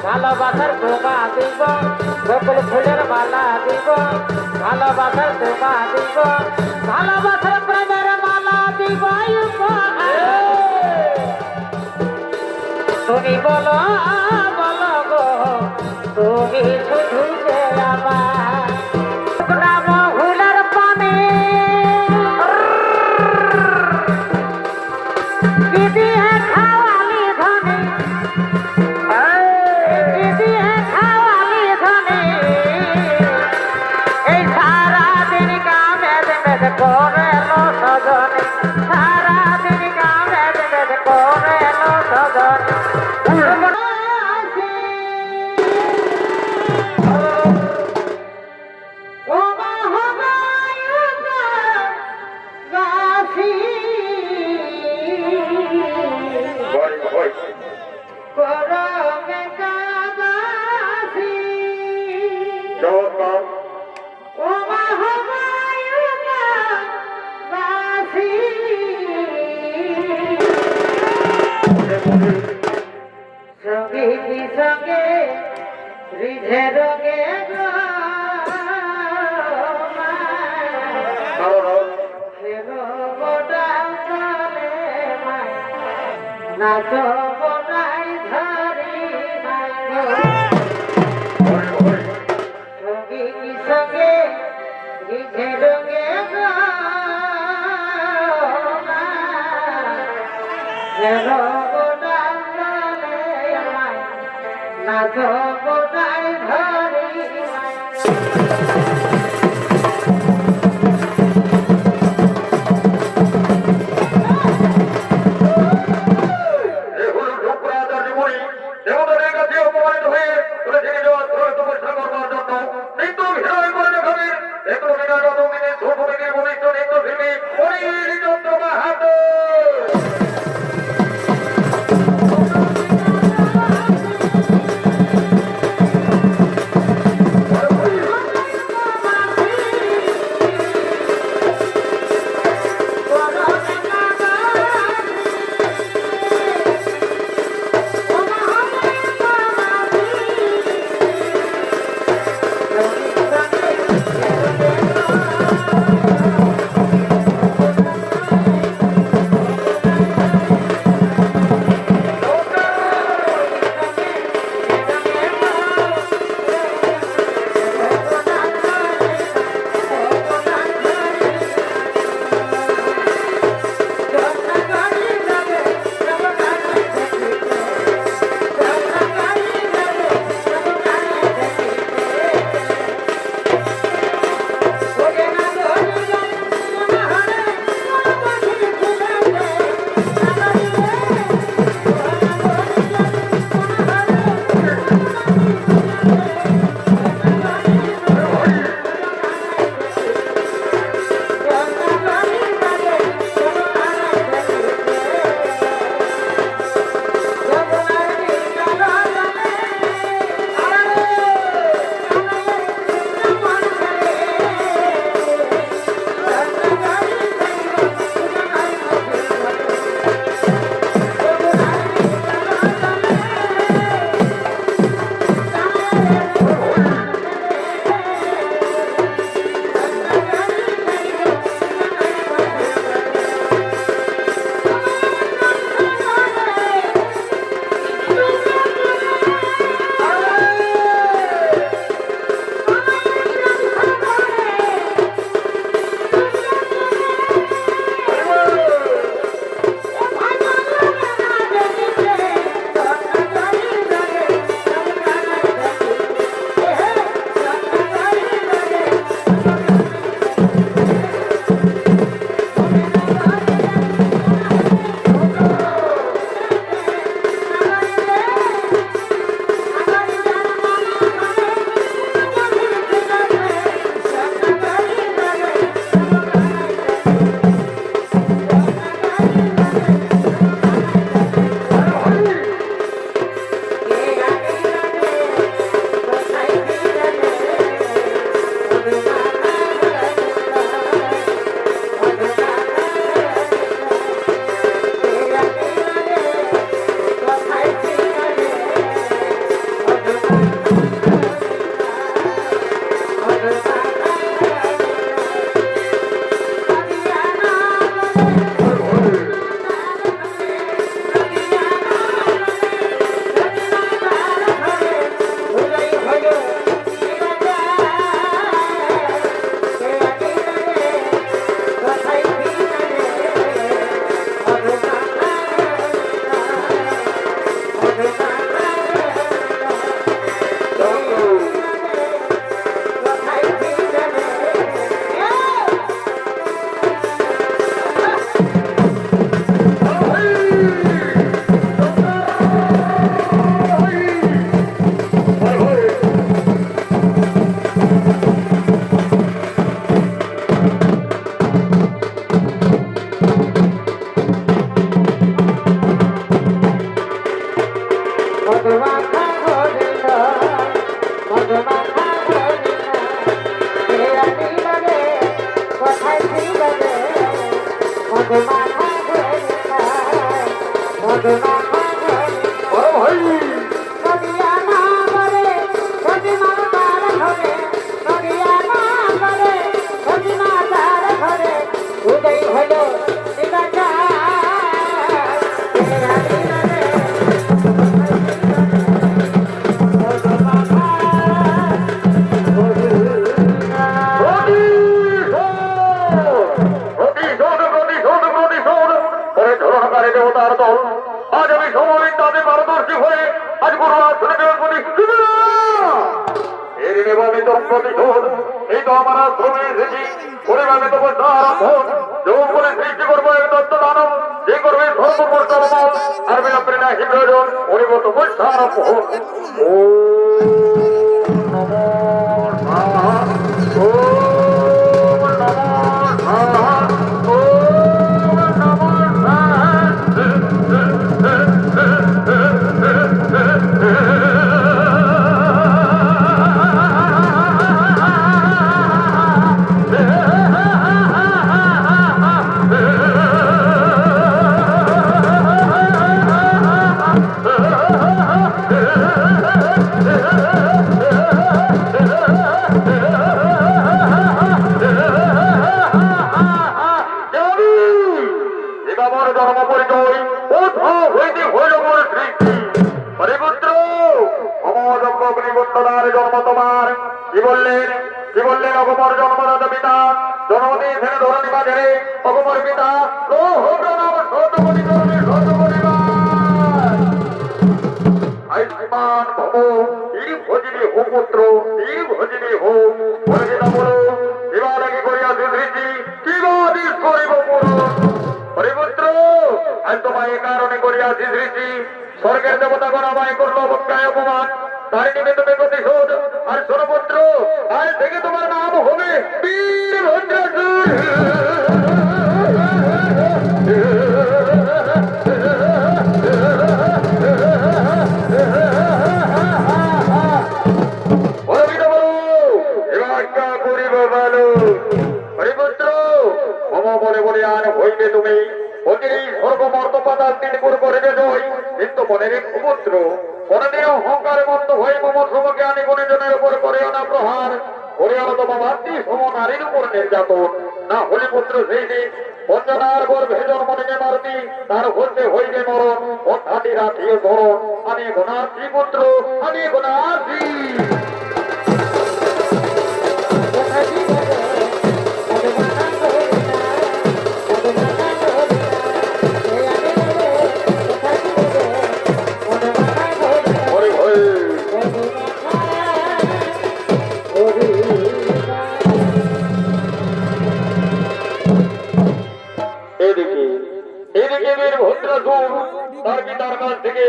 ভালোবাসার তোমা দিব বকুল ফুলের মালা দিব ভালোবাসার তোমা দিব ভালোবাসার প্রেমের মালা দিব তুমি বলো বলো গো তুমি শুধু যে আমার নাম হুলের পানি দিদি খাওয়ালি ধনে দিদি খাওয়ালি ধনে এই সারা দিন কামে দেবে করে লো সজনে সারা দিন কামে দেবে করে লো সজনে সঙ্গে রিঝে রঙে নাচ বনাই ধরি সঙ্গী সঙ্গে রিঝে রঙে নাচ বনাই ধরি এর নেবামি তোর প্রতিশোধ এই তো আমার আশ্রমে এসেছি পরিবারে তো যোগ বলে সৃষ্টি করবো এক দত্ত দানব যে করবে সর্বপ্রকার আর বিলম্বে না হি প্রয়োজন পরিবর্তন বৈশারম্ভ ও জন্ম তোমার কি বললেন অগমর জন্মদাতা পিতা জন্মদিন এখানে ধরণী বাজারে অগমর পিতা আয়ুষ্মান ভব ভজিনী হো পুত্র ভজিনী হো বলে পিতা বলো এবার আগে করিয়া সুধৃতি কি বাদিস করিব হরিপুত্র আজ তোমায় এ কারণে করিয়া সুধৃতি স্বর্গের দেবতাগণ আমায় করলো অবজ্ঞায় অপমান তার নিমিত্ত প্রতিশোধ আর সোনপুত্র আজ থেকে তোমার নাম হবে বীরভদ্রাসুর হরিপুত্র মম বলে বলে আর হইবে তুমি অতিরিক্ত সর্বমর্তপাতা তিন পূর্ব রেখে জয় কিন্তু মনের পুত্র কোনদিন অহংকার মন্ত হয়ে মম সমজ্ঞানী গুণজনের উপর করিও না প্রহার করিও না তোমার মাতৃ সম নারীর উপর নির্যাতন না হলে পুত্র সেই দিন বঞ্চনার গর্ভে জন্ম নিতে মারতি তার হতে হইবে মরণ অর্থাৎ রাখিও ধরন আমি গুণার্থী পুত্র আমি গুণার্থী তার পিতার কাছ থেকে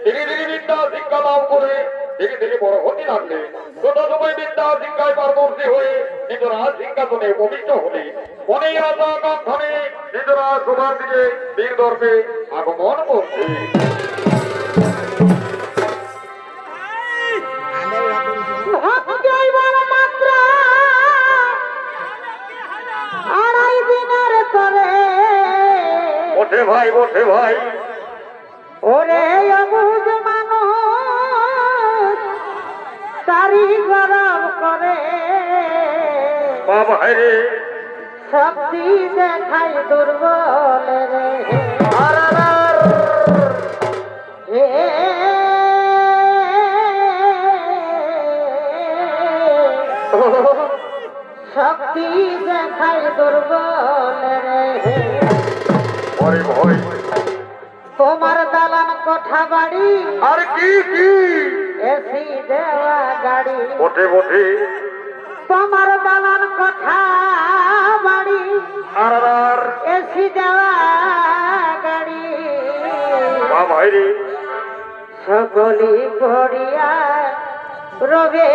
ধীরে ধীরে বিদ্যা শিক্ষা লাভ করে ধীরে ধীরে বড় হতে লাগলে কোথা সময় বিদ্যা শিক্ষায় পারদর্শী হয়ে নিজেরা সিংহাসনে উপবিষ্ট হলে মনে আশা আকাঙ্ক্ষানে নিজেরা সবার দিকে বীর দর্পে আগমন করছে বসে ভাই ওরে অবুঝ মানুষ তারি গরম করে বাবা রে শক্তি দেখাই দুর্বল রে শক্তি দেখাই দুর্বল রে ভয় তোমার দালান কোঠা বাড়ি আর কি কি এসি দেওয়া গাড়ি বটে বটে তোমার দালান কোঠা বাড়ি আর এসি দেওয়া গাড়ি ভাই রে সকলি পড়িয়া রবে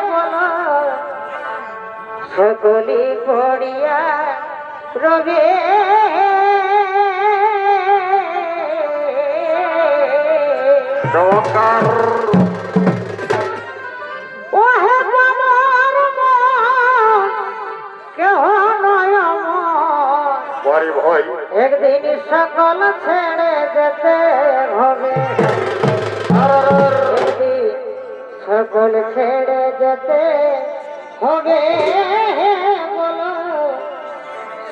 বলো সকলি পড়িয়া রবে চমৎকার ওহে আমার মন কেহ নয় বাড়ি ভয় একদিন সকল ছেড়ে যেতে হবে একদিন সকল ছেড়ে যেতে হবে বলো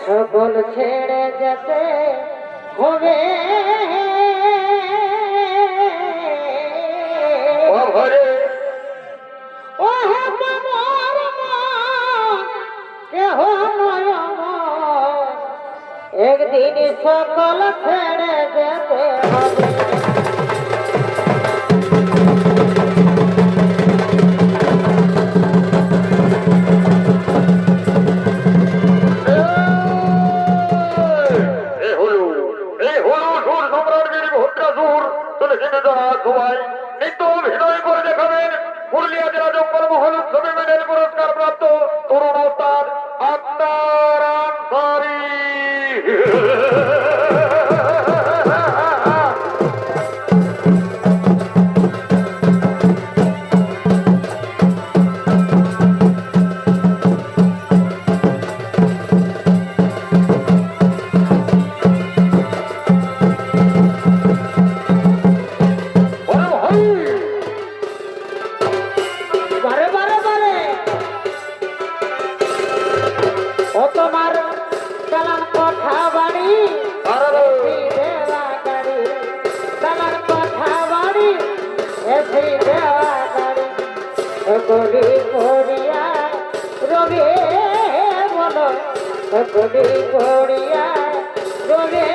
সকল ছেড়ে যেতে হবে ঘরে ওহে আমার মন কেহ নয় মন একদিন সকল ছেড়ে যেতে হবে বারে বারে বারে ও তোমার চালান কথা বাড়ি দেওয়া গাড়ি চালান কথা বাড়ি এসে দেওয়া গাড়ি কলি করিয়া রবি বলো কলি করিয়া রবি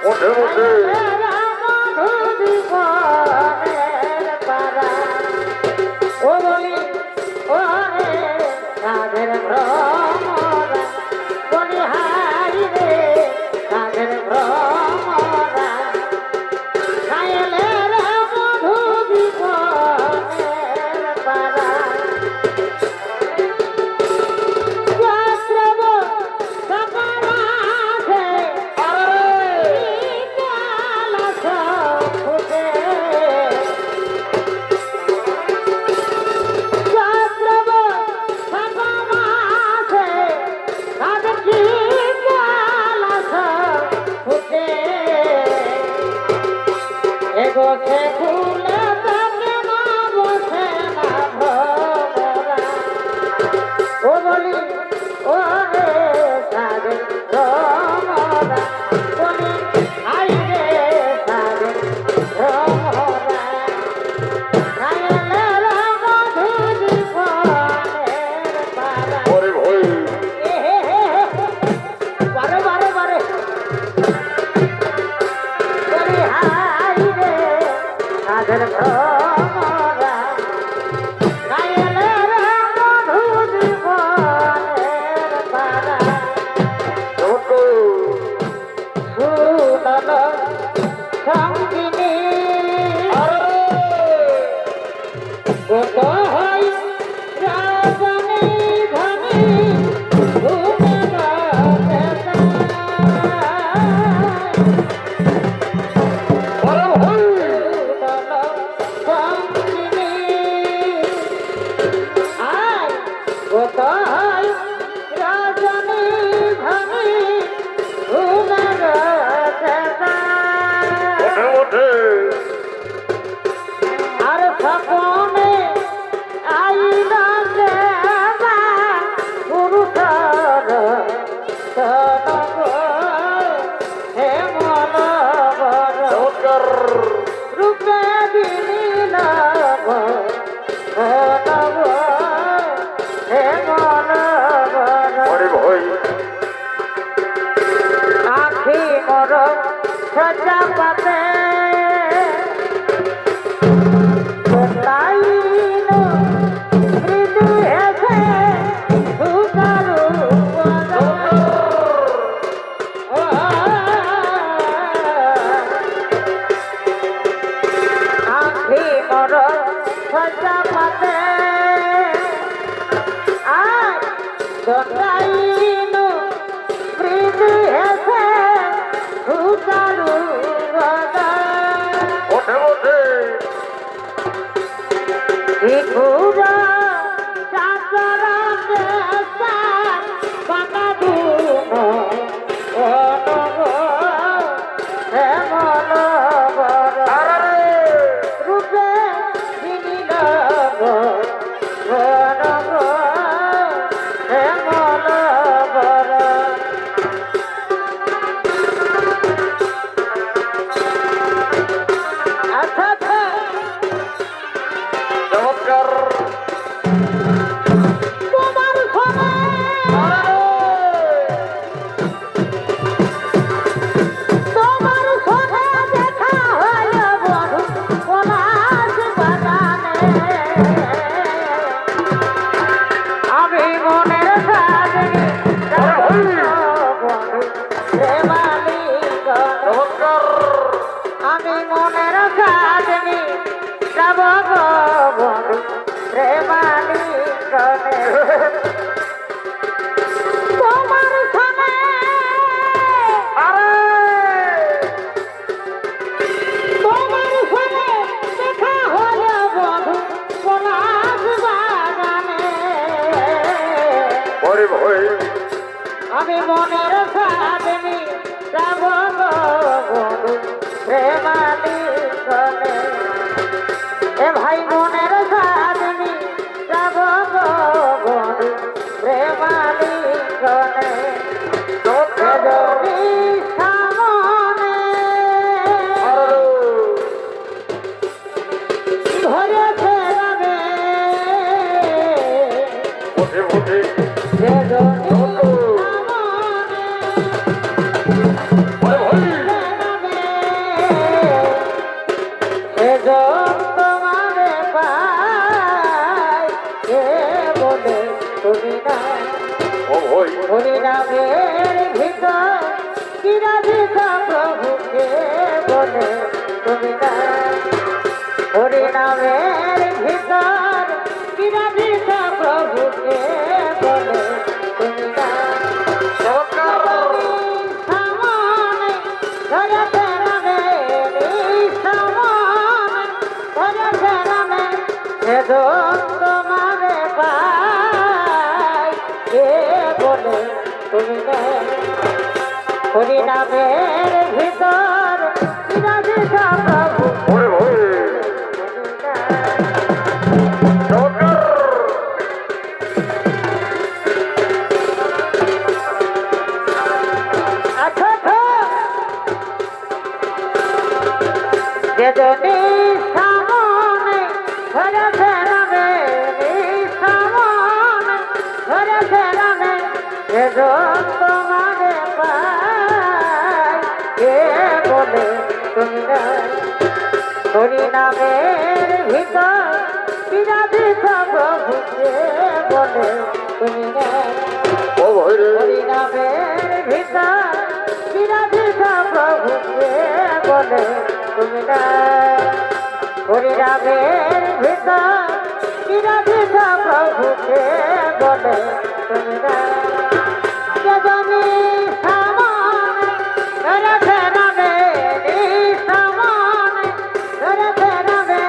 ওঠে ওঠে ও বলি ও রে রাধের ভ্রমরা বলি হাই রে রাধের ভ্রমরা খাইলে রে মধু জীবনের পারা যাত্রব সপরাধে কালাস ফুটে যাত্রব সপরাধে কাদকি কালাস ফুটে এগো সে ফুলে তাকে না বসে না ভ্রমরা ও বলি ও রে সাধে ভ্রমরা বলি আই রে সাধে ভ্রমরা খাইলে রে মধু জীবনের পারা ওরে ভাই বারে বারে বারে বলি হাই রে সাধের ভ্রমরা খাইলে রে মধু জীবনের পারা সুনল সঙ্গিনী কত হই রাজনী ধনী ঘুমের দেশে। সুনল সঙ্গিনী আয় কত হই রাজনী ধনী ঘুমের দেশে। ওঠে ওঠে আর সপনে আইলা দেবা পুরুষর সনব হে মনবর চমৎকার রূপে দিলব সনব হে মনবর ওরে ভাই আখি মর সজা পাতে কোথাইনো মৃদু হেসে সুকারু আখি মর সজা পাতে আয় কোথাইনো মৃদু হেসে সুকারু ওঠে ওঠে ঘুরা চাচরা দেশা বানাবুন অনব হে মনবর আরে রূপে দিনব অনব আমি মনের সাজনি যাব গো বন্ধু প্রেমালিঙ্গনে তোমার সনে তোমার সনে দেখা হলো বন্ধু পলাশ বাগানে ওরে ভাই আমি মনের সাজনি যাব গো বন্ধু প্রেমালিঙ্গনে এ ভাই মনের সাজনি যাব গো বন্ধু প্রেমালিঙ্গনে যদি সামনে ধরেছে রবে উঠে উঠে যে যদি হরিনামের ভিতর কিরাধিত প্রভুকে বলে তুমি না হরিনামের ভিতর কিরাধিত প্রভুকে বলে তুমি না সামনে ধরেছে রামে সামনে ধরেছে রামে তোমারে পাই কে বলে তুমি না হরিনামের ভিতর বিরাজিত প্রভু ওরে ভাই তুমি না আচ্ছা যেজনী সামনে ধরেছে রামে সামনে ধরেছে রামে যেজন তোমারে পাই কে বলে তুমি না হরিনামের ভিতর বিরাজিত প্রভুকে বলে তুমি না ও ভাই রে হরিনামের ভিতর বিরাজিত প্রভুকে বলে তুমি না হরিনামের ভিতর বিরাজিত প্রভুকে বলে তুমি না যেজনী সামনে ধরেছে রামে সামনে ধরেছে রামে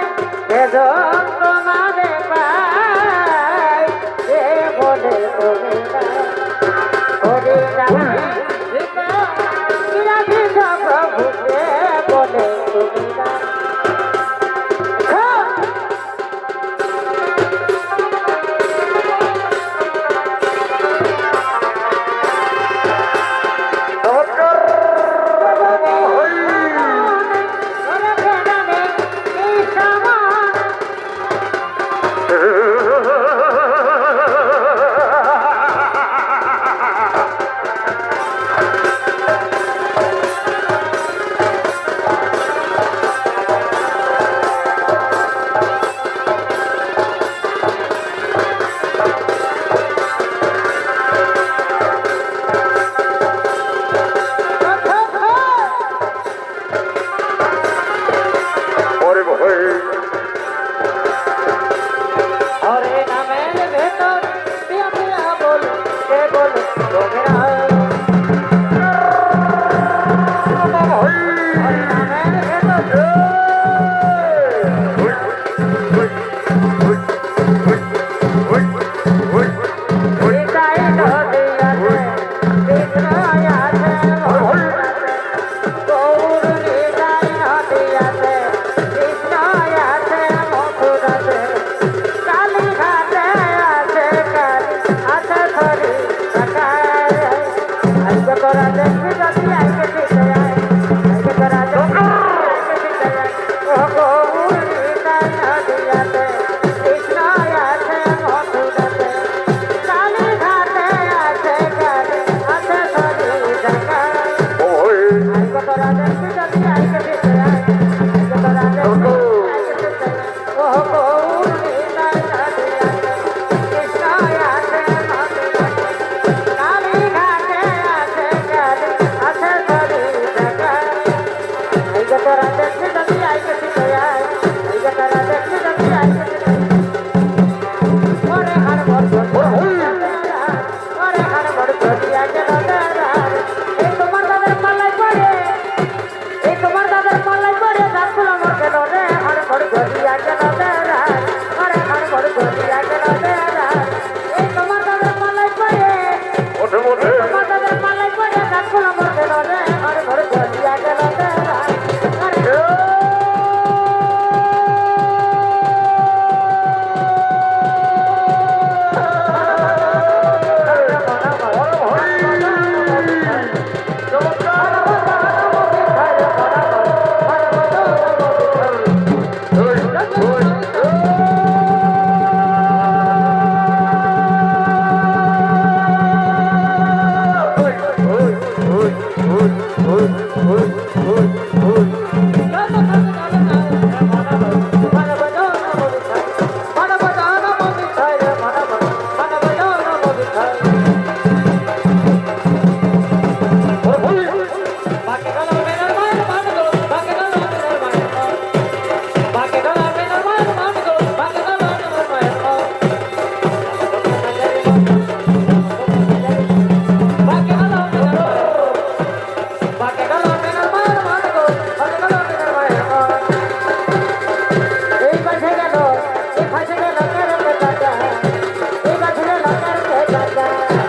যেজন তোমারে পাই কে বলে তুমি না হরিনামের ভিতর বিরাজিত প্রভুকে বলে তুমি না ওরে ভাই হরিনামের ভেতর পিয়া পিয়া বল কে বল তুমি না হরিনামের ভেতর হৃদয় নদী আছে কৃষ্ণ আছে গৌর হৃদয় নদী আছে কৃষ্ণ আছে মধুর আছে কালীঘাটে আছে কালী আছে ধরি আজকে করা দেখবি যদি আজকে ঠিক আজকে করা তোরা দেখলি যদি আইকে শিখে আয় এই যে তোরা দেখলি যদি আইকে শিখে ওরে হার মোর ওরে হার মোর চলিয়া গেল এই তোমার দাদার পাল্লাই পড়ে এই তোমার দাদার পাল্লাই পড়ে গাছগুলো মোর গেল রে হার মোর চলিয়া গেল ওরে হার মোর চলিয়া গেল এই তোমার দাদার পাল্লাই পড়ে ওঠে ওঠে তোমার দাদার পাল্লাই পড়ে গাছগুলো মোর গেল রে হার মোর চলিয়া গেল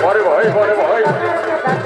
বড় ভাই বড় ভাই বড় ভাই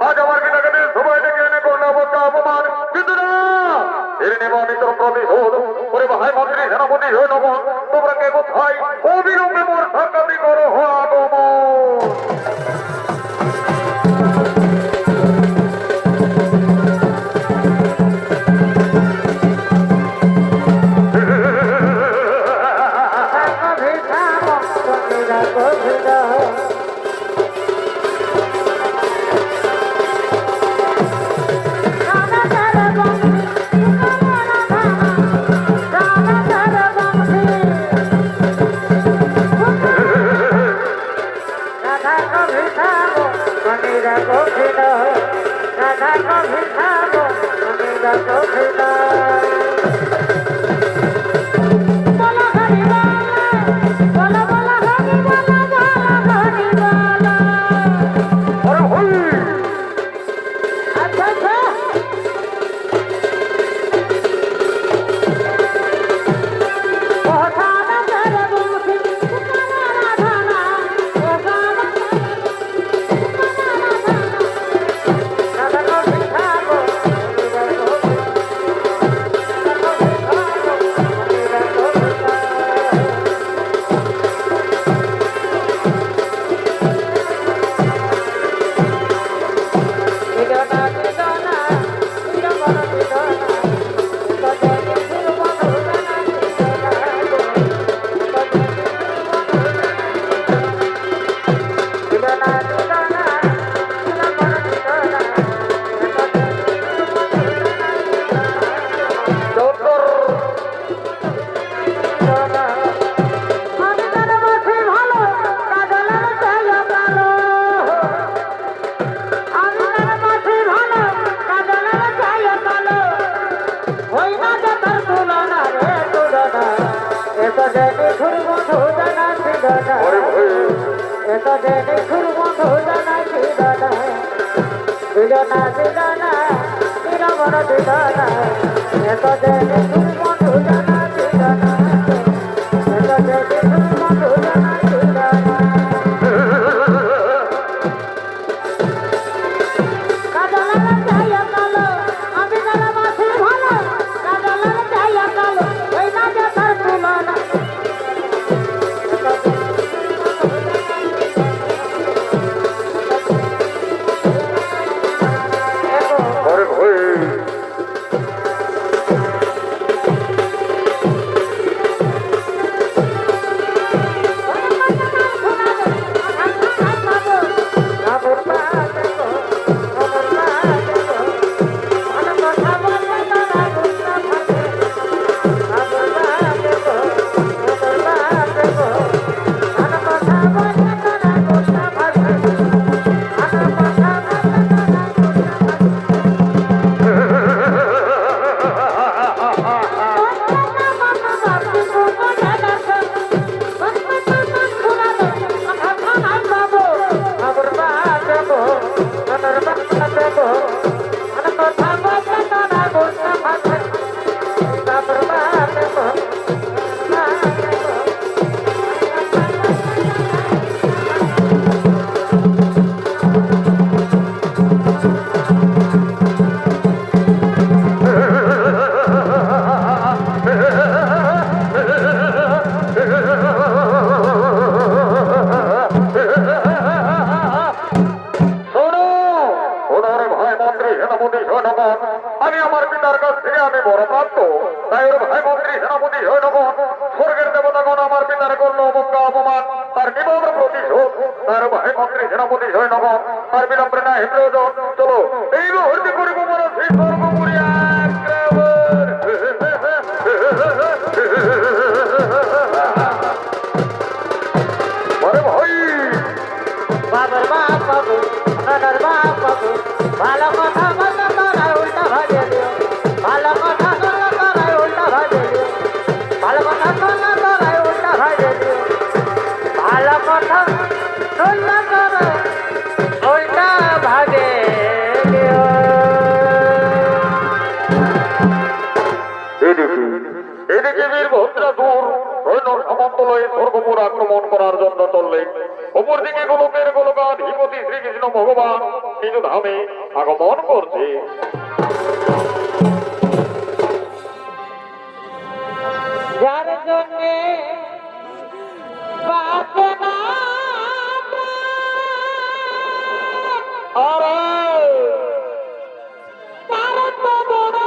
আজ আমার পিতাকে সবাই ডেকে এনে করলে অপমান কিন্তু না এর নির্মাণিত প্রতিশোধ ওরে ভাই মন্ত্রী সেনাপতি হয়ে নমন তোমরা কে কোথায় অবিলম্বে মোর সাক্ষাৎ করো আগমন যে নিঠুর বন্ধু জানা ছিল না ওরে ভাই এত যে নিঠুর বন্ধু জানা ছিল না দিল না নিরবর দিল না এত যে নিঠুর বন্ধু জানা ছিল না এত যে নিঠুর বন্ধু জানা ছিল না কাজলাল চাইয়া কালো আমি কালাবাসি ভালো কাজলাল চাইয়া কালো ওই না যে তার তুলনা ওরে ভাই আমি আমার পিতার কাছ থেকে আমি বড় প্রাপ্ত তাই ওর ভাই মন্ত্রী সেনাপতি হয়ে নগর স্বর্গের দেবতাগণ আমার পিতার করল অবজ্ঞা অপমান তার বিবাহ প্রতিশোধ তার ভাই মন্ত্রী সেনাপতি হয়ে নগর তার বিলম্বে না হিপ্রয়োজন চলো এই মুহূর্তে করিব বড় সেই স্বর্গপুরী ভাই বাবার বাপ বাবু নানার বাপ বাবু ভালো কথা বলতে তোরা উল্টা ভাজে দিও ভালো কথা বলতে তোরা উল্টা ভাজে দিও ভালো কথা বলতে তোরা উল্টা ভাজে দিও ভালো কথা শুনলে তোরা উল্টা ভাজে দিও এদিকে বীরভদ্রা দূর সৈন্য সামন্ত লয়ে স্বর্গপুর আক্রমণ করার জন্য চললেন অপরদিকে গোলকের গোলকাধিপতি শ্রীকৃষ্ণ ভগবান নিজ ধামে আগমন করছে যার জন্যে বাঁচে না আর তার তো বড়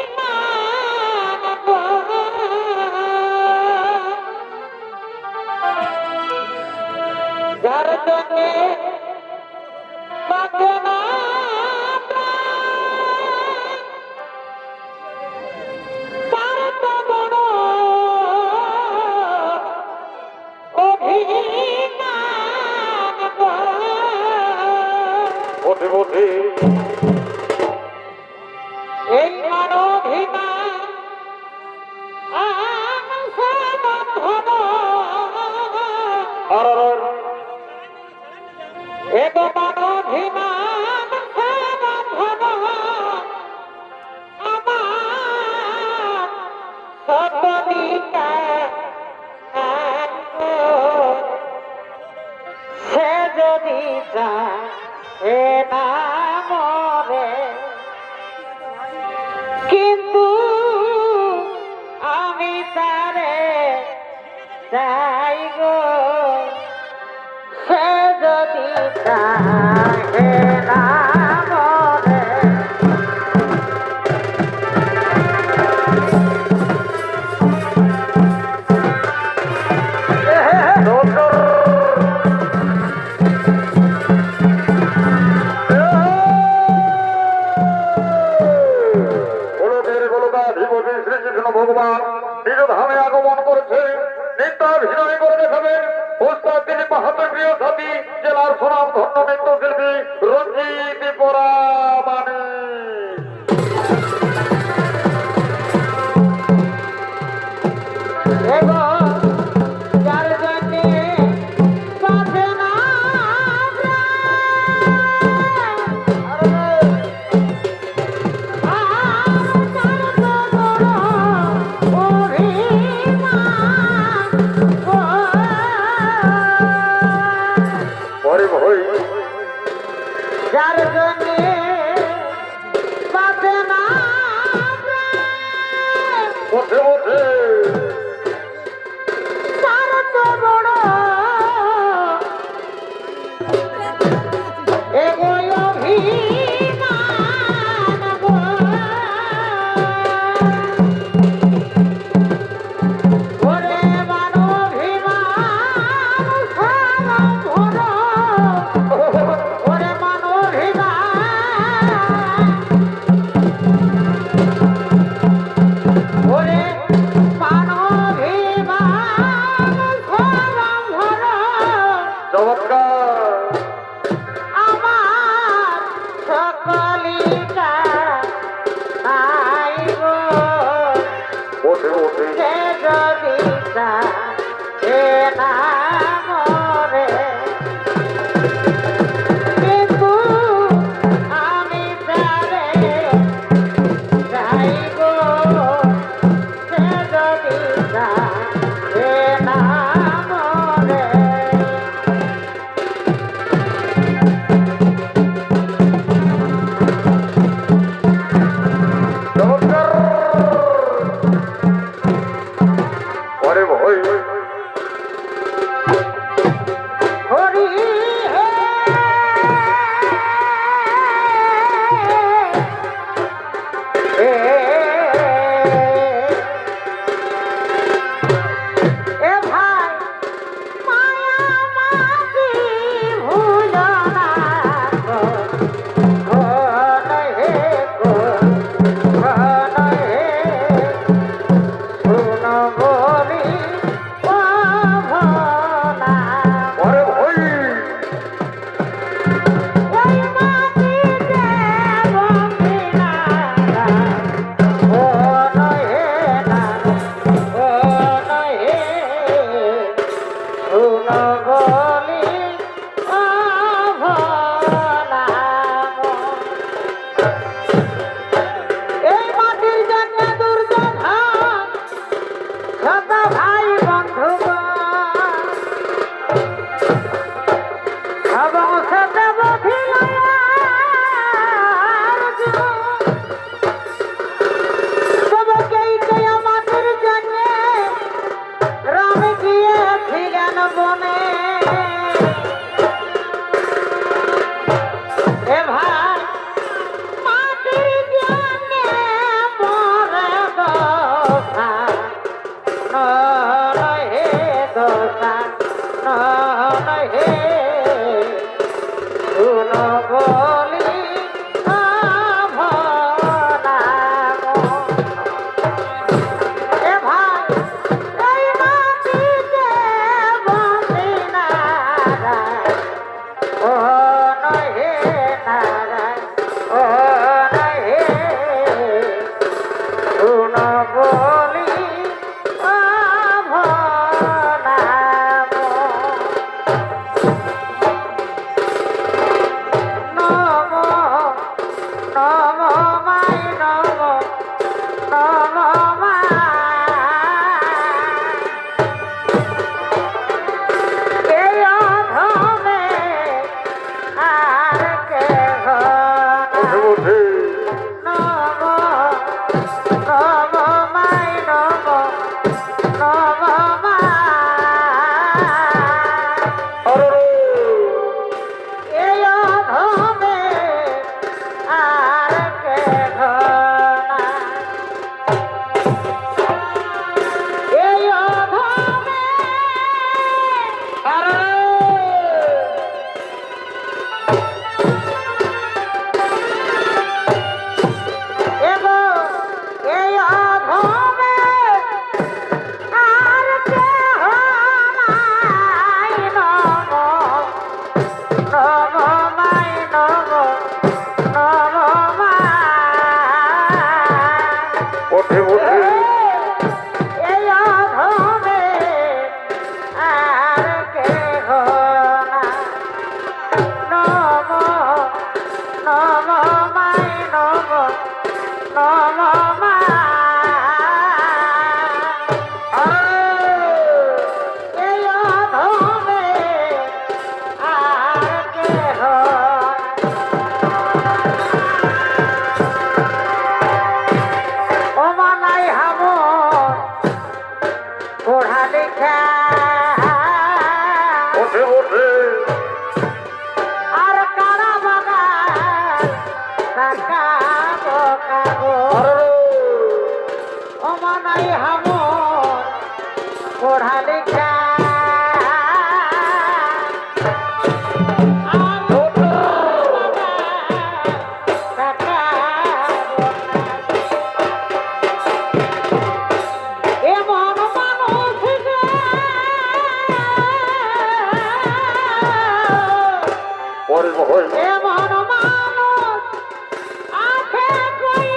অভিমান গো। যার জন্যে বাঁচে না তার তো বড় অভিমান গো। বসে বসে এই মানবিমান আনছে বন্ধন আর এব মানবিমান সে বন্ধন আমার সতনিকা সে যদি চায় না মরে কিন্তু আমি তারে চাই গো সে যদি চাহে না মরে শ্রীকৃষ্ণ ভগবান নিজ ধামে আগমন করেছে নিত্যার হৃদয় করে দেখাবেন ওস্তাদ তিনি বাহাদুর প্রিয় সাথী জেলার সুনাম ধন্য নৃত্যশিল্পী রঞ্জিত পরামানি নাই গো ওঠে ওঠে সে যদি চাহে না মরে কিন্তু আমি তারে চাই গো সে যদি চাহে না মরে চমৎকার ওরে ভয় হরি হে এ ভাই মায়া মাটি ভুলো না গো ঘন হে গো ঘন হে শুনো বলি ও ভোলা ওরে ভয় ওই মাটিতে বন্দিনা ও নহে না ও নহে শুনো বলি ও ভোলা এই মাটির জন্য দুর্যোধন ছোট ভাই বন্ধুগণ এবং সাথে সবকেই আমাদের জন্য রাম গিয়েছিলেন বনে এ ভাই মাটির জন্য মরে দোষা নহে দোষা নহে শুনো বলি ভোলা এ ভাই এই মাটিতে বন্দিনা ও নহে নারায় ও নহে শুনো বলি ভোলা নম নম মাই নম নম মাই এই অধমে আর কে ওঠে ওঠে নম নম মাই নম নম মাই আরে এই অধমে আর কে ঘনা এই অধমে এগো এই অধমে আর কে নাই নম নম মাই নম নম মাই ওঠে ওঠে এই অধমে আর কে ঘনা নম নম মাই নম নম মাই এই অধমে আর কে ও মানাই হাম পড়া লেখা ওঠে ওঠে আর কারা বাগান কাকাবো কাবো আরে ও মানাই হাম পড়া লেখা ওরে ভয় এমন মানুষ আছে কই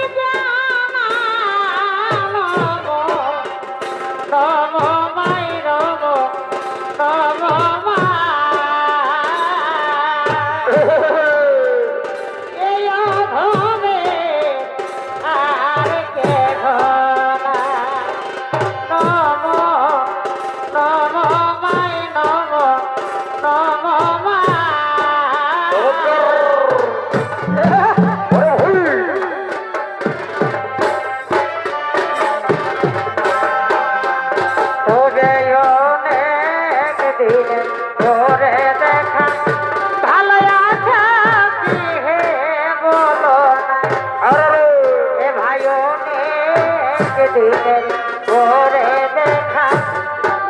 একদিনের করে দেখা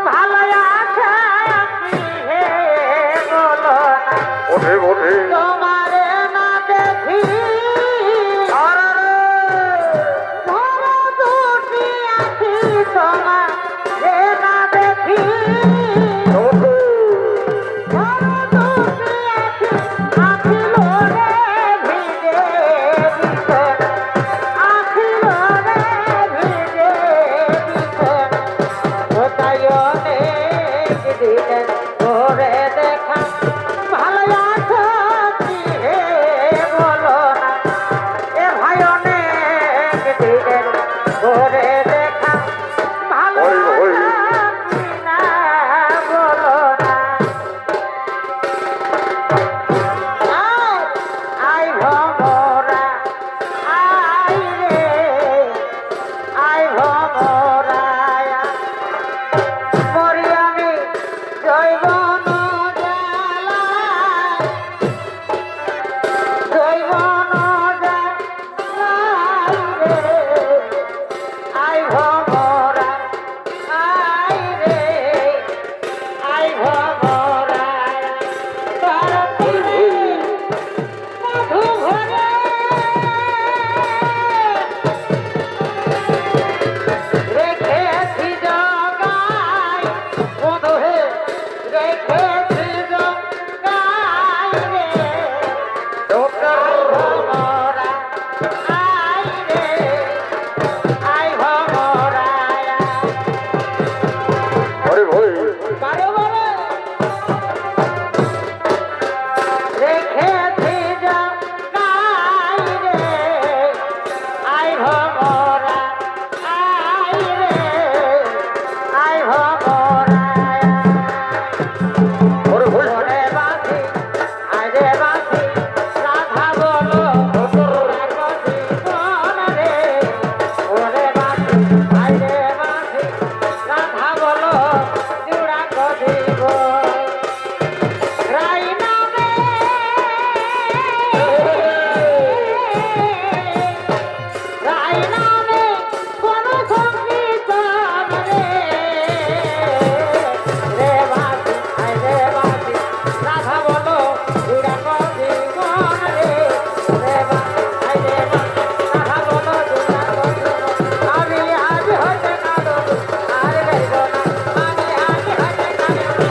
ভালো আছে কি হে বলো না ওঠে ওঠে তোমারে না দেখি ধরো দুটি আখি তোমারে না দেখি ধরো দুটি আখি লোরে ভিজে বিছানা আখি লোরে ভিজে বিছানা কোথায় অনেক দিনের করে দেখা ভালো আছো কি হে বলো না এ ভাই অনেক দিনের করে দেখা ভালো ওই, ওই। আছো কি না বলো না আই ভমরা আই রে আই ভমরা মরি আমি জৈবন জ্বালায় জৈবন জ্বালায় রে আই ভমরা আই রে আই ভমরা তার তীরে মধু ভরে রেখেছি জগাই মধু হে রেখেছি জগাই রে ভমরা আই রে আই ভমরা ওরে ওই বারে বারে রেখেছি জগাই রে আই ভমরা আই রে আই ভমরা ওরে ওই ওরে বাঁধি আরে বাঁধি রাধা বলো রাগতি কোন রে ওরে বাঁধি আরে বাঁধি রাধা বলো জুড়া কদিব রাই নামে রাই নামে কোন সঙ্গীত রে রে বাঁধি আরে বাঁধি রাধা বলো জুড়া কদিব রে রে বাঁধি আরে বাঁধি রাধা বলো জুড়া কদিব আমি আজ হতে না দেবো আর গাইব না আমি আজ হতে না দেবো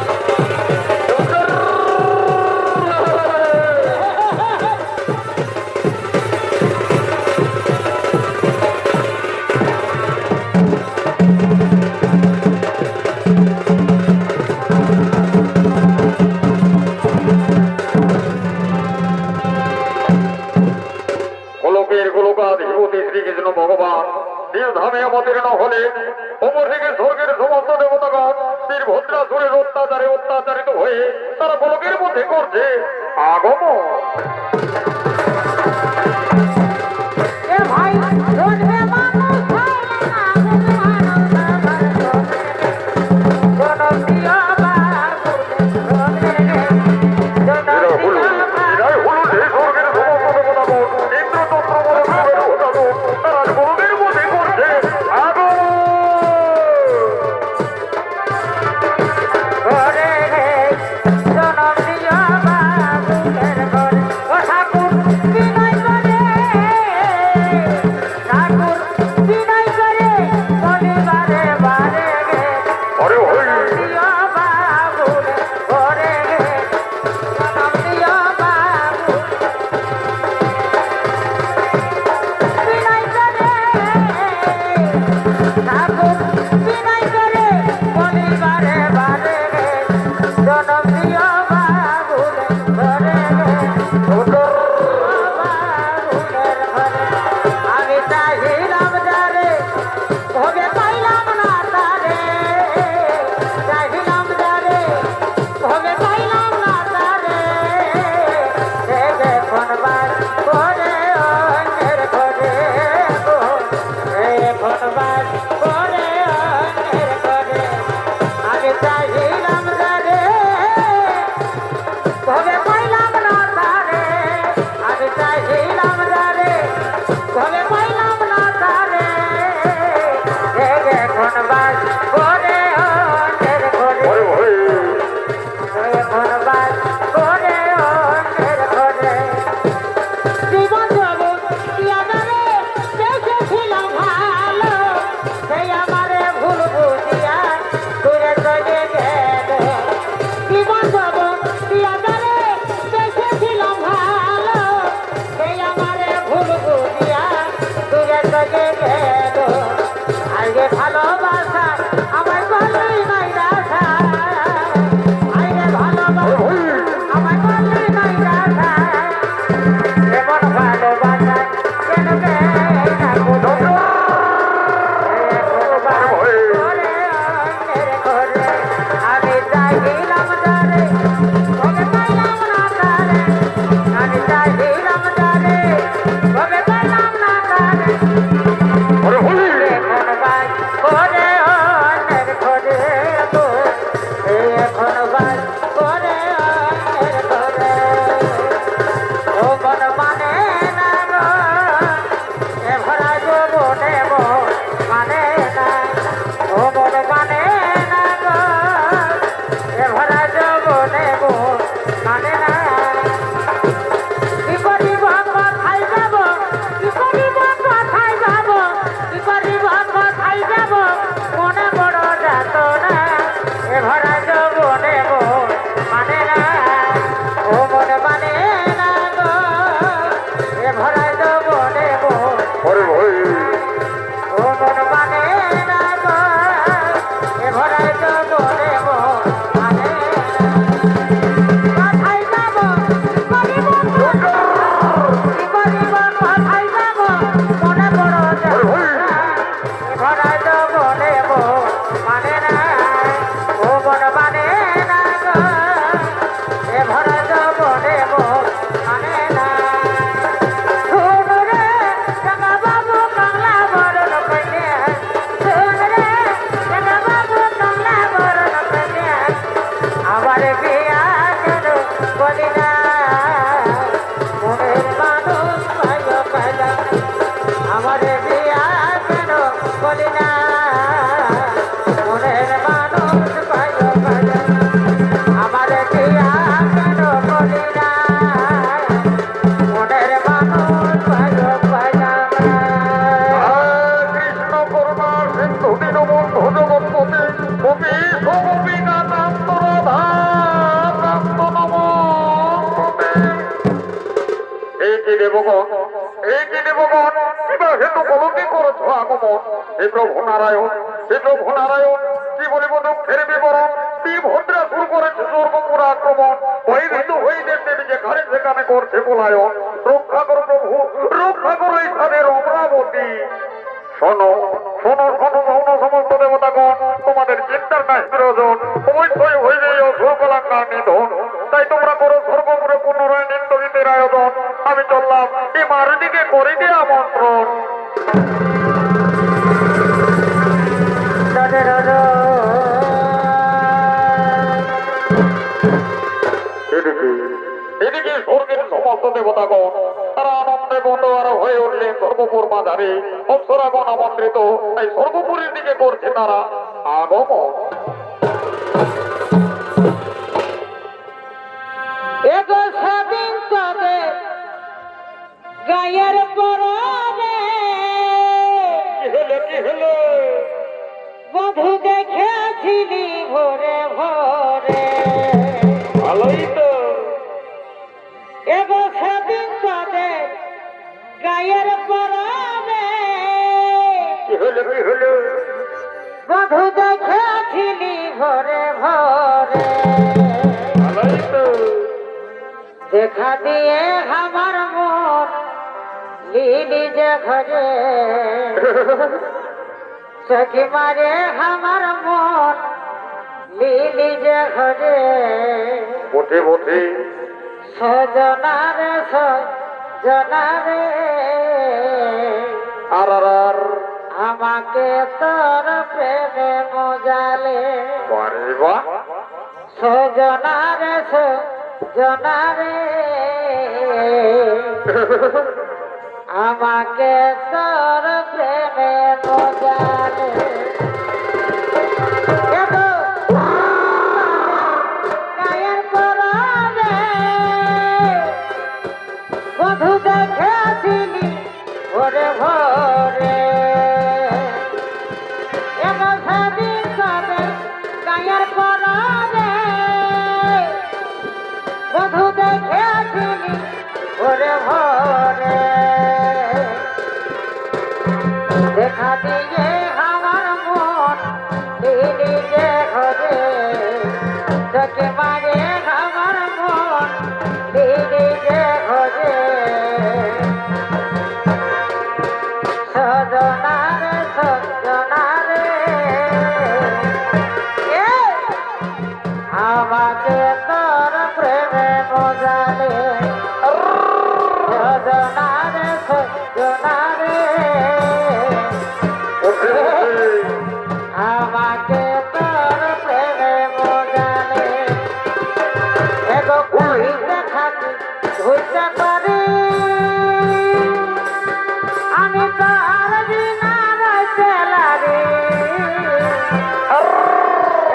গোলকের গোলকাধিপতি শ্রীকৃষ্ণ ভগবান নীলধামে অবতীর্ণ হলে অমর থেকে স্বর্গের সমস্ত দেবতাগণ বীরভদ্রাসুরের অত্যাচারে অত্যাচারিত হয়ে তারা গোলকের মধ্যে করছে আগমন এ ভাই রোজে মানুষ হয় না মানুষ আমার জনম দিয়া বাবু রোজে জনম হলো দিয়া এরাই হলো সেই স্বর্গের সমস্ত দেবতাগণ ইন্দ্রতন্ত্র বলে দেবতাগণ তারা গোলকের মধ্যে করছে আগমন ঘরে জনম দিয়া বাবু ঘরে ও ঠাকুর আমারে বিয়া কেন বলি না মনের মানুষ পাইল পাইল আমারে বিয়া কেন বলি না মনের মানুষ পাইল পাইল কৃষ্ণ করুণা সিন্ধু দীনবন্ধু জগৎপতি কবি সমবিনাথান্ত রাধাকান্ত নমস্তুতে। এই কি দেবগণ, এই কি দেবগণ, কিবা হেতু কলকে করেছ আগমন? হে প্রভু নারায়ণ, হে প্রভু নারায়ণ, কি বলিব দুঃখের বিবরণ? বিভদ্রা শুরু করেছে সর্বপুর আক্রমণ, ওই বিন্দু হইতে দেবীকে ঘরে সেখানে করছে পলায়ন। রক্ষা করো প্রভু, রক্ষা করো এই স্থানের অমরাবতী। শোনো শোনো শোনো শোনো সমস্ত দেবতাগণ, তোমাদের চিন্তার নাই বিরোধন, অবশ্যই হইবে অসুর কলাঙ্কার নিধন। তাই তোমরা করো সর্বপুরে পুনরায় নিত্য গীতের আয়োজন। আমি চললাম এই মার দিকে করে দিয়ে আমন্ত্রণ। এদিকে স্বর্গের সমস্ত দেবতাগণ তারা আনন্দে বন্ধুয়ারা হয়ে উঠলেন সর্বপুর বাজারে। অপ্সরাগণ আমন্ত্রিত, তাই সর্বপুরের দিকে করছে তারা আগমন। এগো সেদিন তবে গায়ের পরনে কি হলো বধু দেখেছিলি ভোরে ভোরে ভালোই তো। এগো সেদিন তবে গায়ের পরনে কি হলো বধু দেখেছিলি ভোরে ভোরে ভালোই তো। দেখা দিয়ে আমার মন লিলি যে ঘরে সখী মারে আমার মন লিলি যে ঘরে বটে বটে সজনারে সজনারে আর আর আর আমাকে তোর প্রেমে মজালে বারে বাহ সজনারে সজনারে আমাকে তোর প্রেমে মজালে গায়ের পরনে বধু দেখেছিলি ভোরে ভোরে এমন সেদিন তবে গায়ের পরনে বধু দেখেছিলি ভোরে ভোরে দেখা দিয়ে আমার মন দিলি যে ঘরে তোকে মারে আমার মন দিলি যে ঘরে সজনারে সজনারে আমাকে তোর প্রেমে মজালে সজনারে সজনারে আমাকে তোর প্রেমে মজালে এগো কইতে থাকি ধুইতে পারি আমি তো আর বিনা রইতে লারি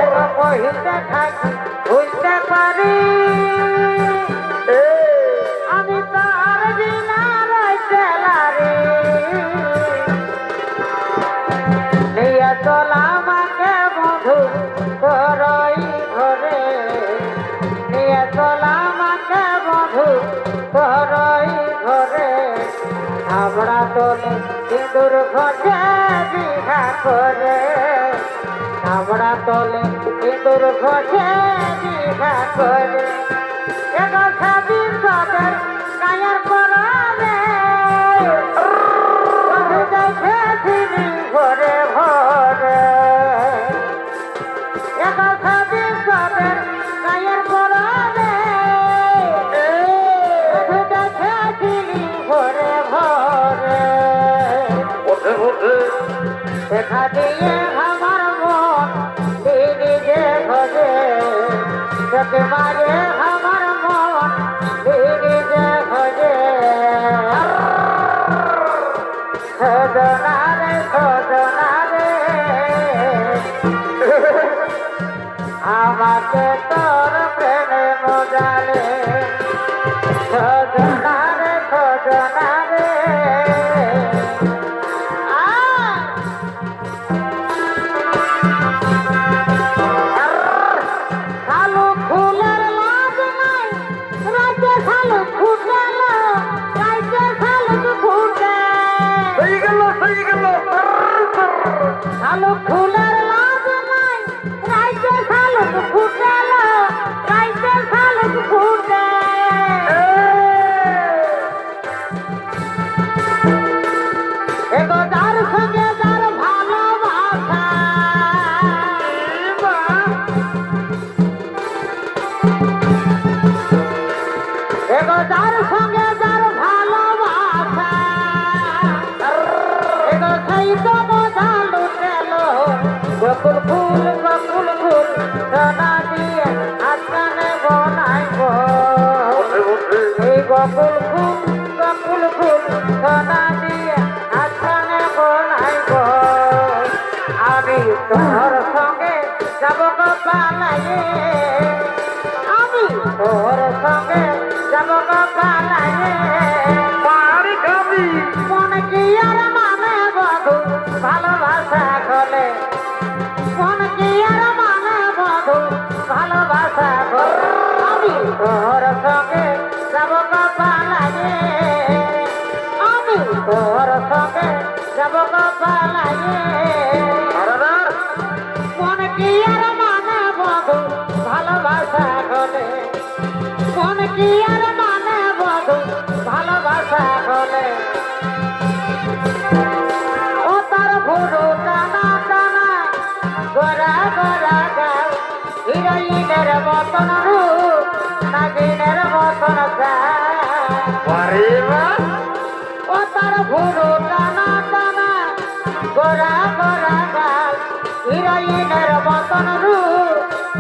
এগো কইতে থাকি ধুইতে পারি আমি তো আর বিনা রইতে লারি নিয়ে চল আমাকে বধু তোরই ঘরে নিয়ে চল আমাকে বধু তোরই ঘরে আমরা তোলে সিঁদুর ঘষে বিঘা করে আমরা তোলে সিঁদুর ঘষে বিঘা করে এগো সেদিন তোদের গায়ের পরনে বধু দেখেছিলি ভোরে ভোরে এগো সেদিন তোদের গায়ের পরনে বধু দেখেছিলি ভোরে ভোরে বটে বটে দেখা দিয়ে আমার মন দিলি যে ঘরে তোকে মারে আমার মন দিলি যে ঘরে সজনা রে সজনা রে আমাকে তোর প্রেমে মজালে সজনা রে সজনা রে শালু ফুলের লাজ নাই রাতে শালু ফুটেল রাতে শালু ফুটে সেই গেল শালু ফুলের লাজ নাই রাতে শালু ফুটেল রাতে শালু ফুটে এগো যার সঙ্গে যার ভালোবাসা এগো যার সঙ্গে যার ভালোবাসা এগো সেই তো বোঝা লুটেল বকুল ফুল সোনা দিয়ে আজকানে বনাইব এই বকুল ফুল সোনা দিয়ে আজকানে বনাইব আমি তোর সঙ্গে যাব গো পালাইয়ে আমি তোর সঙ্গে যাব গো পালাইয়ে পাহাড়ি খাবি মন কি আর মানে বধু ভালোবাসা খোলে মন কি আর মানে বধু ভালোবাসা খোলে আমি তোর সঙ্গে যাব গো পালাইয়ে আমি তোর সঙ্গে যাব গো পালাইয়ে মন কি আর মানে বধু ভালোবাসা খোলে মন কি আর মানে বধু ভালোবাসা খোলে ও তার ভুরু টানা টানা গোরা গোরা গাল হিরোইনের মতন রূপ নাগিনের মতন ও তার ভুরু টানা টানা গোরা গোরা গাল হিরোইনের মতন রূপ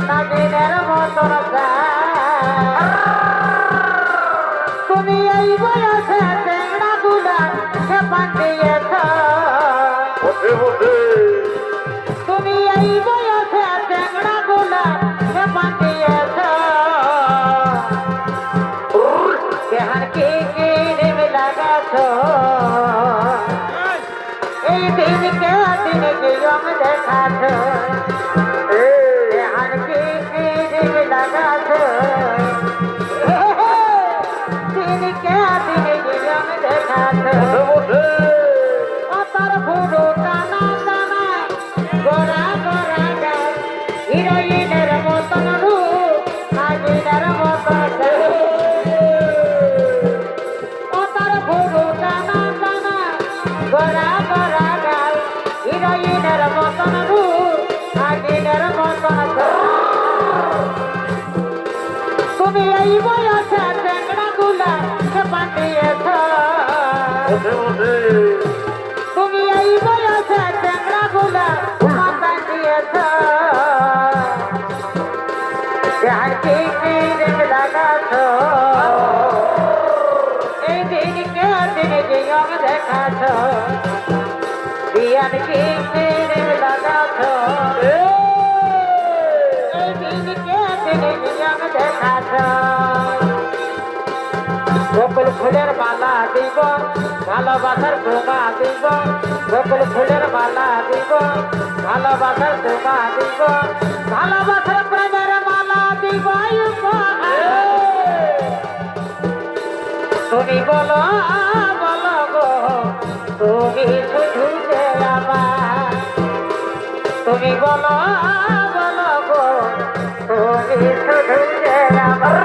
নাগিনের মতন তুমি এই বয়সে টেংরা গুলা সে পাঠিয়েছ তুমি এই বয়সে টেংরা গুলা সে পাঠিয়েছ দেহার কি কি নিম লাগাছ এই দিনকে দিনকে রং দেখাছ দেহার কি কি নিম লাগাছ দিনকে দিনকে রং দেখাছ ও তার ভুরু টানা টানা গোরা গোরা গাল হিরোইনের মতন রূপ নাগিনের মতন ও তার ভুরু টানা টানা গোরা গোরা গাল হিরোইনের মতন রূপ নাগিনের মতন তুমি এই বয়সে টেংরা গুলা পাঠিয়েছ তুমি এই বয়সে টেংরা গুলা পাঠিয়েছ যার কি দিন লাগাছ এই দিনকে দিনকে রং দেখাছ বিয়ার কি দিন লাগাছ এই দিনকে দিনকে রং দেখাছ বকুল ফুলের মালা দিব ভালোবাসার ধোঁয়া দিব বকুল ফুলের মালা দিব ভালোবাসার ধোঁয়া দিব ভালোবাসার প্রেমের মালা দিব তুমি বলো বলো গো তুমি শুধু যে আমার তুমি বলো বলো গো তুমি শুধু যে আমার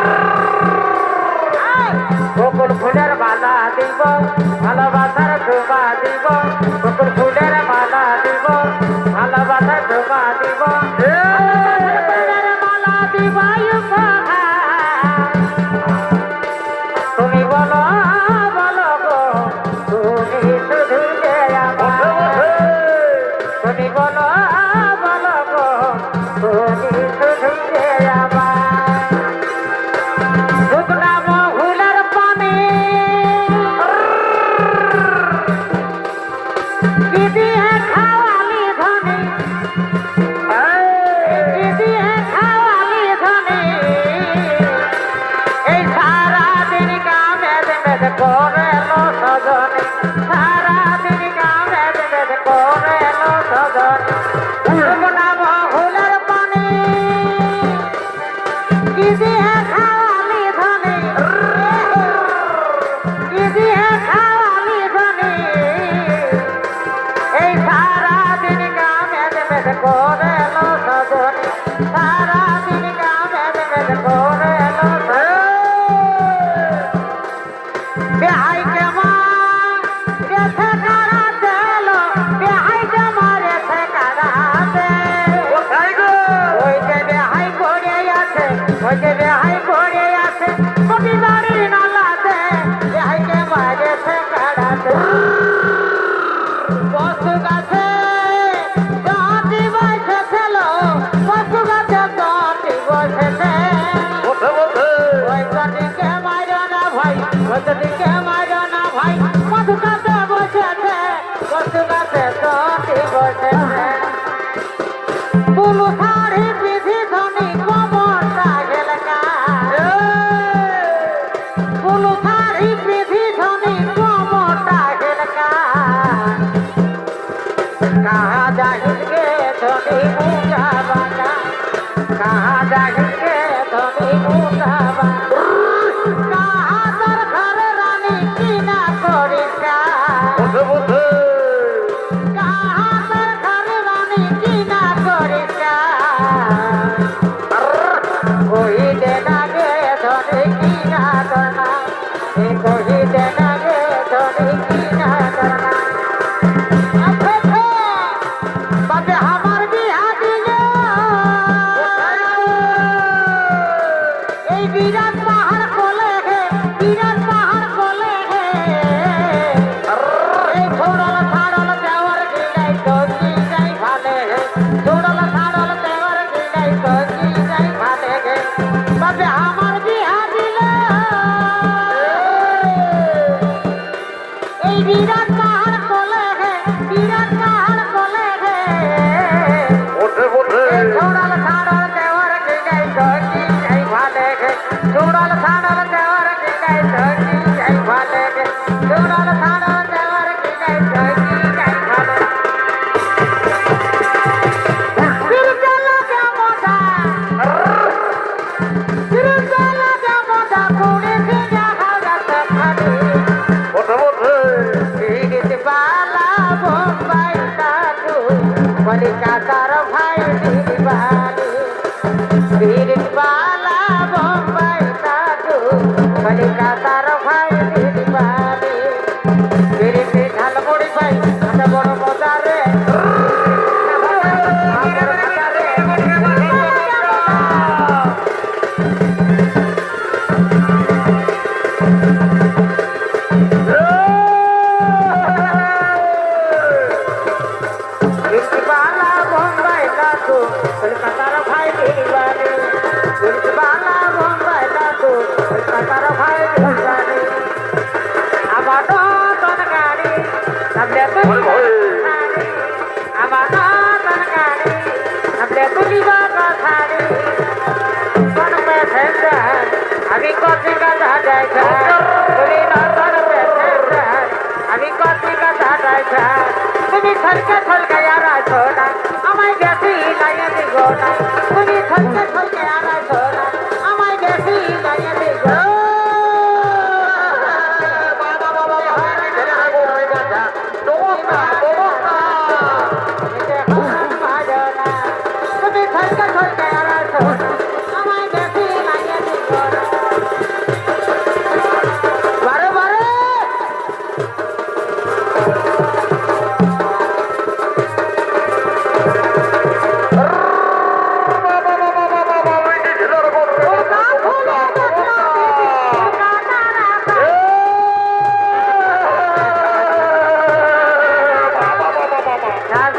বকুল ফুলের মালা দিব ভালোবাসার ধোঁয়া দিব বকুল ফুলের মালা দিব ভালোবাসার ধোঁয়া দিব মালা দিব তুমি বলো বলো গো তুমি শুধু যে আমার তুমি বলো বলো গো তুমি শুধু যে আমার শুকনা মহুলের পানি বধে কাহার ঘর রানী কি না করিস কহিতে লাগে ধরে কি না করনা কহিতে লাগে ধরে কি না করনা বাপে আমার বিহা দিল এই বিরাট পাহাড় কোলে হে বিরাট পাহাড় কোলে হে এই ছোড়ল ছাড়ল দেওয়ার গিলাই তো কি যাই ভালে হে ছোড়ল ছাড়ল দেওয়ার গিলাই তো কি যাই ভালে হে বাপে আমার বিহা দিল এই বিরাট পাহাড় কোলে হে বিরাট পাহাড় কোলে হে বধে বধে ছোড়ল ছাড়ল দেওয়ার গিলাই তো কি যাই ভালে হে ছোড়ল ছাড়ল দেওয়ার গিলাই তো কি যাই ভালে হে ছোড়ল ছাড়ল দেওয়ার গিলাই তো কি যাই ভালে বিরজল জামদা বিরজল জামদা কোনে দিয়া হারাত খালি বধে বধে বিরিত বালা বোম্বাই দাদু কলিকাতার ভাই দিলবালি বিরিত বালা বোম্বাই দাদু কলিকাতার ভাই দিলবালি বিরিত ঝালমুড়ি ভাই কত বড় মজা রে বালা বোম্বাই দাদু কলকাতার ভাই দিলবালি বালা বোম্বাই দাদু কলকাতার ভাই দিলবালি আমার নতুন গাড়ি সামনে তুলি আমার নতুন গাড়ি সামনে তুলিব কথাড়ি কোন প্যাসেঞ্জার আমি কচি কথা যাইছা তুলি নতুন প্যাসেঞ্জার আমি কচি কথা যাইছা তুমি ছলকে ছলকে আর আছো না আমায় বেশি লাগিয়ে দিগো না তুমি ছলকে ছলকে আর আছো না আমায় বেশি লাগিয়ে দিগো বাবা বাবা হরে ধরে আগো হয়ে গেছে নমস্কার নমস্কার তুমি ছলকে ছলকে আর আছো না আমায় বেশি লাগিয়ে দিগো না বারে বারে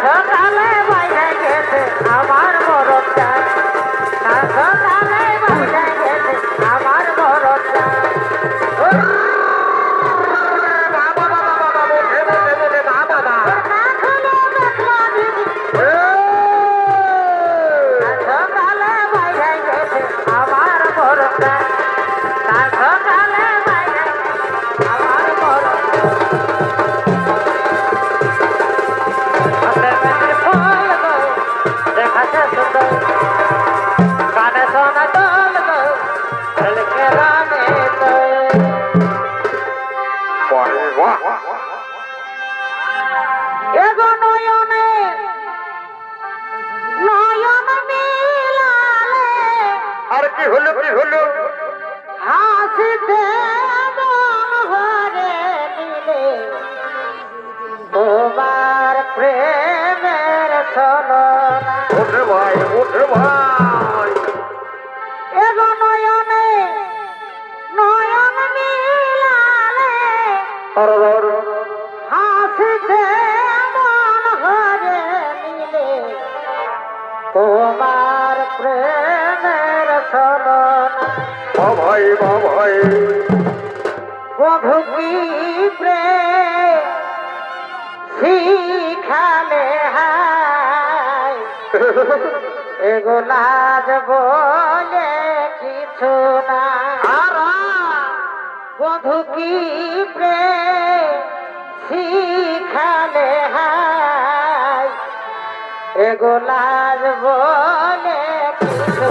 সকালে বাইরে গেছে আমার মরদটা সকালে বাইরে গেছে আমার মরদটা সকালে বাইরে গেছে আমার মরদটা সকালে বাইরে আমার মরদটা দেখাতে সুন্দর কানে শোনা দল কে রানে এগো নয়নে নয়ন মিলালে আর কি হলো কি হলো হাসিতে মন ভরে নিলে তোমার প্রেমের ছলনা ওঠে ভাই ওঠে ভাই এগো নয়নে নয়ন মিলালে আর হাসিতে মন ভরে নিলে তোমার প্রেমের ছলনা ভাই ভাই বধু কি প্রেম শিখালে হায় এগো লাজ বলে কিছু না বধু কি প্রেম শিখালে হায় এগো লাজ বলে কিছু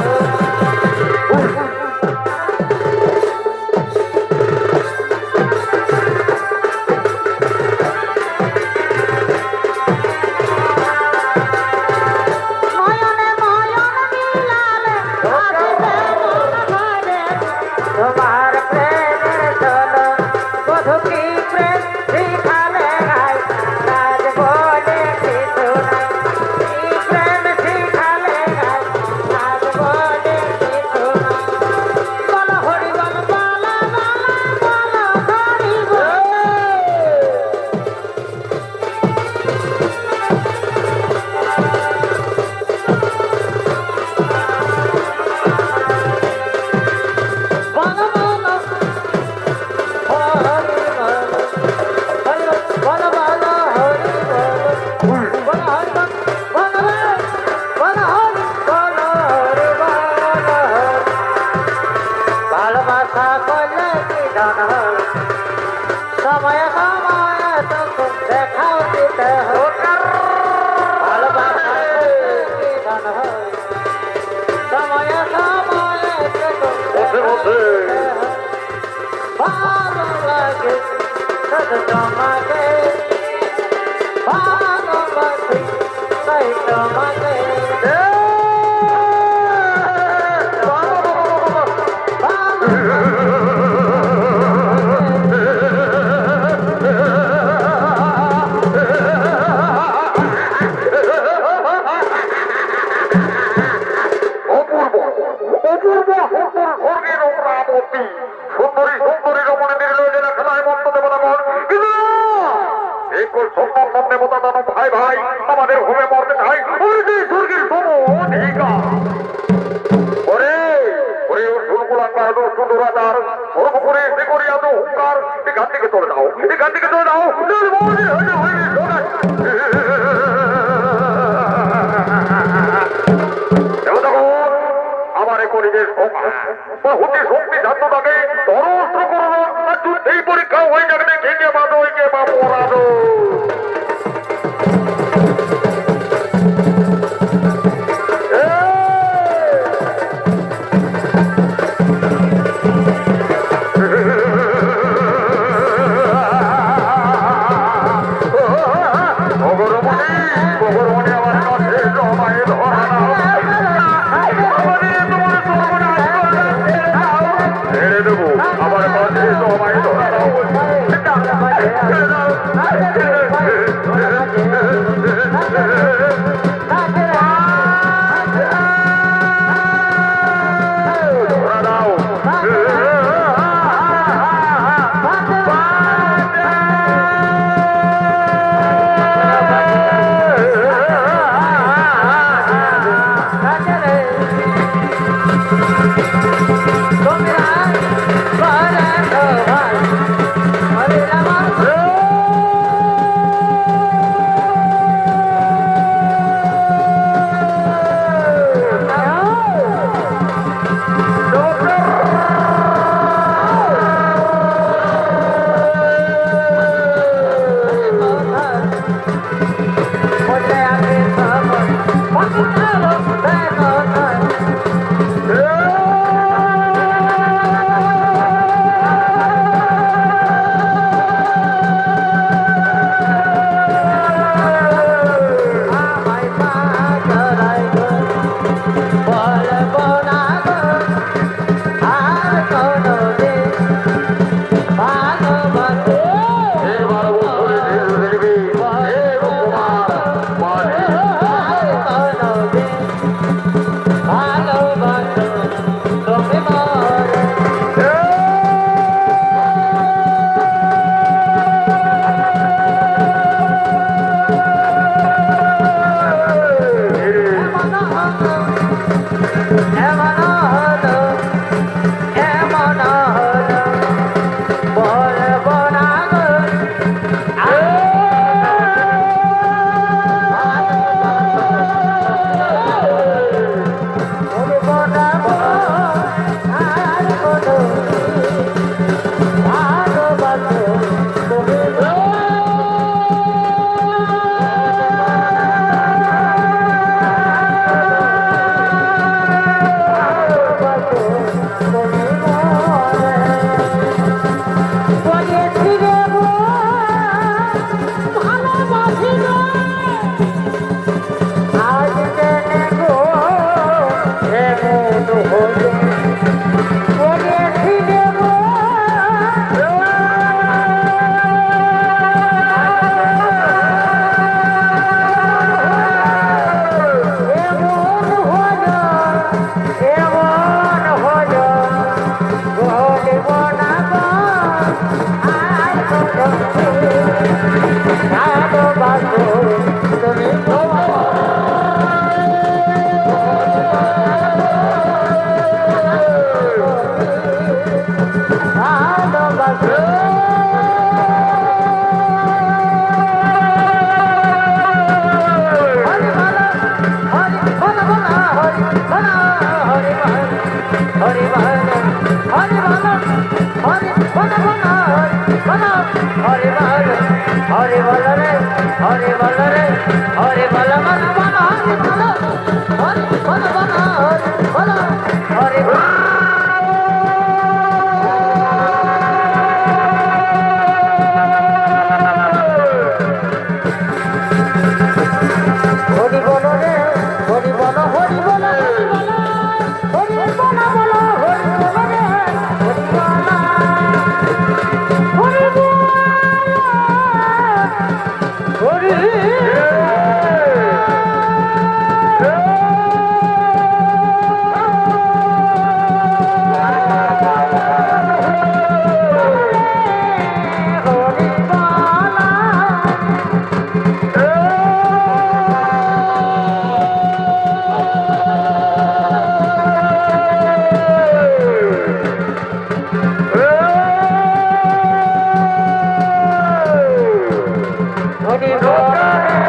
বসে বসে অপূর্ব অপূর্ব স্বর্গের অমরাবতী সুন্দরী সুন্দরী রমণীদের লইলে না খেলায় মন্ত্র দেবতাগণ কিন্তু এই সম্মান মন দেবতা দানো ভাই ভাই আমাদের হোমে মরতে চাই স্বর্গের সম অধিকার ওরে ওরে সুরগুলাঙ্গার সুন্দরাচার সর্বোপরি সে করিয়া তো হুঙ্কার এখান থেকে চলে যাও এখান থেকে চলে যাও আমার করিবে হতে শক্তি জানতো তাকে তরস্ত্র করবো আর যুদ্ধেই পরীক্ষা হয়ে যাবে কে কে বাদো কে বা পরাদো হরে বল রে হরে বল বল বল হরে বল হরে বল বল হরে বল হরে বল হরি বল রে হরি বল হরি বল হরি বল হরি বল বল হরি বল রে হরি বল হরি বল হরি হরি বল